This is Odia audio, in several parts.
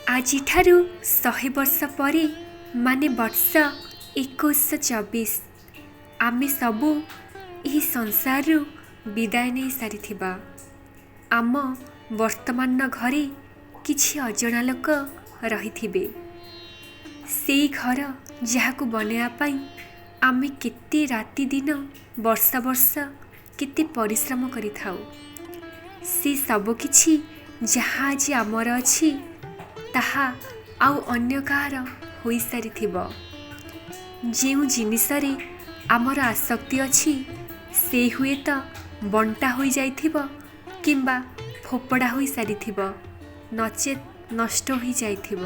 ଆଜିଠାରୁ 100 ବର୍ଷ ପରେ ମାନେ ବର୍ଷ 2124 ଆମେ ସବୁ ଏହି ସଂସାରରୁ ବିଦାୟ ନେଇ ସାରିଥିବା। ଆମ ବର୍ତ୍ତମାନର ଘରେ କିଛି ଅଜଣା ଲୋକ ରହିଥିବେ। ସେଇ ଘର ଯାହାକୁ ବନେଇବା ପାଇଁ ଆମେ କେତେ ରାତି ଦିନ ବର୍ଷ ବର୍ଷ କେତେ ପରିଶ୍ରମ କରିଥାଉ। ସେ ସବୁ କିଛି ଯାହା ଆଜି ଆମର ଅଛି ତାହା ଆଉ ଅନ୍ୟ କାହାର ହୋଇସାରିଥିବ। ଯେଉଁ ଜିନିଷରେ ଆମର ଆସକ୍ତି ଅଛି ସେ ହୁଏତ ବଣ୍ଟା ହୋଇଯାଇଥିବ କିମ୍ବା ଫୋପଡ଼ା ହୋଇସାରିଥିବ, ନଚେତ୍ ନଷ୍ଟ ହୋଇଯାଇଥିବ।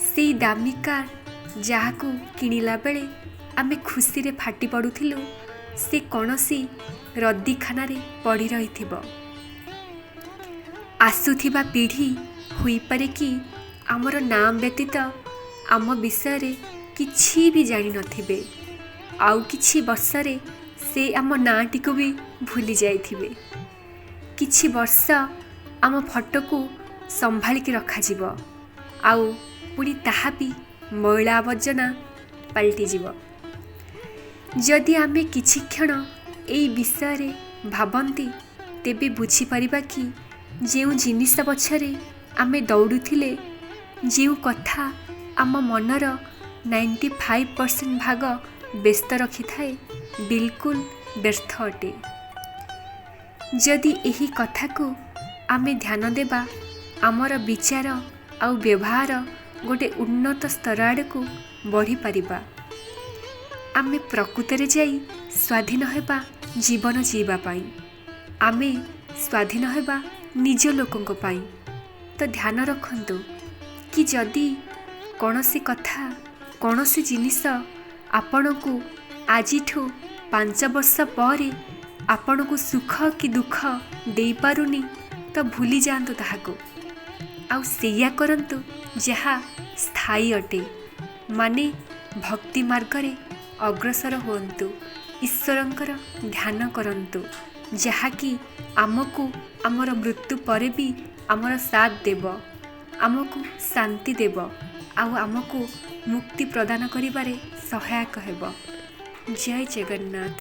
ସେଇ ଦାମୀ କାର୍ ଯାହାକୁ କିଣିଲା ବେଳେ ଆମେ ଖୁସିରେ ଫାଟି ପଡ଼ୁଥିଲୁ, ସେ କୌଣସି ରଦିଖାନାରେ ପଡ଼ି ରହିଥିବ। ଆସୁଥିବା ପିଢ଼ି ହୋଇପାରେ କି ଆମର ନାମ ବ୍ୟତୀତ ଆମ ବିଷୟରେ କିଛି ବି ଜାଣିନଥିବେ। ଆଉ କିଛି ବର୍ଷରେ ସେ ଆମ ନାଁଟିକୁ ବି ଭୁଲି ଯାଇଥିବେ। କିଛି ବର୍ଷ ଆମ ଫଟୋକୁ ସମ୍ଭାଳିକି ରଖାଯିବ, ଆଉ ପୁଣି ତାହା ବି ମଇଳା ଆବର୍ଜନା ପାଲଟିଯିବ। ଯଦି ଆମେ କିଛି କ୍ଷଣ ଏଇ ବିଷୟରେ ଭାବନ୍ତି, ତେବେ ବୁଝିପାରିବା କି ଯେଉଁ ଜିନିଷ ପଛରେ ଆମେ ଦୌଡ଼ୁଥିଲେ, ଯେଉଁ କଥା ଆମ ମନର 95% ଭାଗ ବ୍ୟସ୍ତ ରଖିଥାଏ, ବିଲକୁଲ ବ୍ୟର୍ଥ ଅଟେ। ଯଦି ଏହି କଥାକୁ ଆମେ ଧ୍ୟାନ ଦେବା, ଆମର ବିଚାର ଆଉ ବ୍ୟବହାର ଗୋଟେ ଉନ୍ନତ ସ୍ତର ଆଡ଼କୁ ବଢ଼ିପାରିବା। ଆମେ ପ୍ରକୃତରେ ଯାଇ ସ୍ୱାଧୀନ ହେବା ଜୀବନ ଜୀଇବା ପାଇଁ। ଆମେ ସ୍ୱାଧୀନ ହେବା ନିଜ ଲୋକଙ୍କ ପାଇଁ। ତ ଧ୍ୟାନ ରଖନ୍ତୁ କି ଯଦି କୌଣସି କଥା, କୌଣସି ଜିନିଷ ଆପଣଙ୍କୁ ଆଜିଠୁ 5 ବର୍ଷ ପରେ ଆପଣଙ୍କୁ ସୁଖ କି ଦୁଃଖ ଦେଇପାରୁନି, ତ ଭୁଲି ଯାଆନ୍ତୁ ତାହାକୁ। ଆଉ ସେଇଆ କରନ୍ତୁ ଯାହା ସ୍ଥାୟୀ ଅଟେ। ମାନେ ଭକ୍ତି ମାର୍ଗରେ ଅଗ୍ରସର ହୁଅନ୍ତୁ, ଈଶ୍ୱରଙ୍କର ଧ୍ୟାନ କରନ୍ତୁ, ଯାହାକି ଆମକୁ ଆମର ମୃତ୍ୟୁ ପରେ ବି ଆମର ସାଥ ଦେବ, ଆମକୁ ଶାନ୍ତି ଦେବ, ଆଉ ଆମକୁ ମୁକ୍ତି ପ୍ରଦାନ କରିବାରେ ସହାୟକ ହେବ। ଜୟ ଜଗନ୍ନାଥ।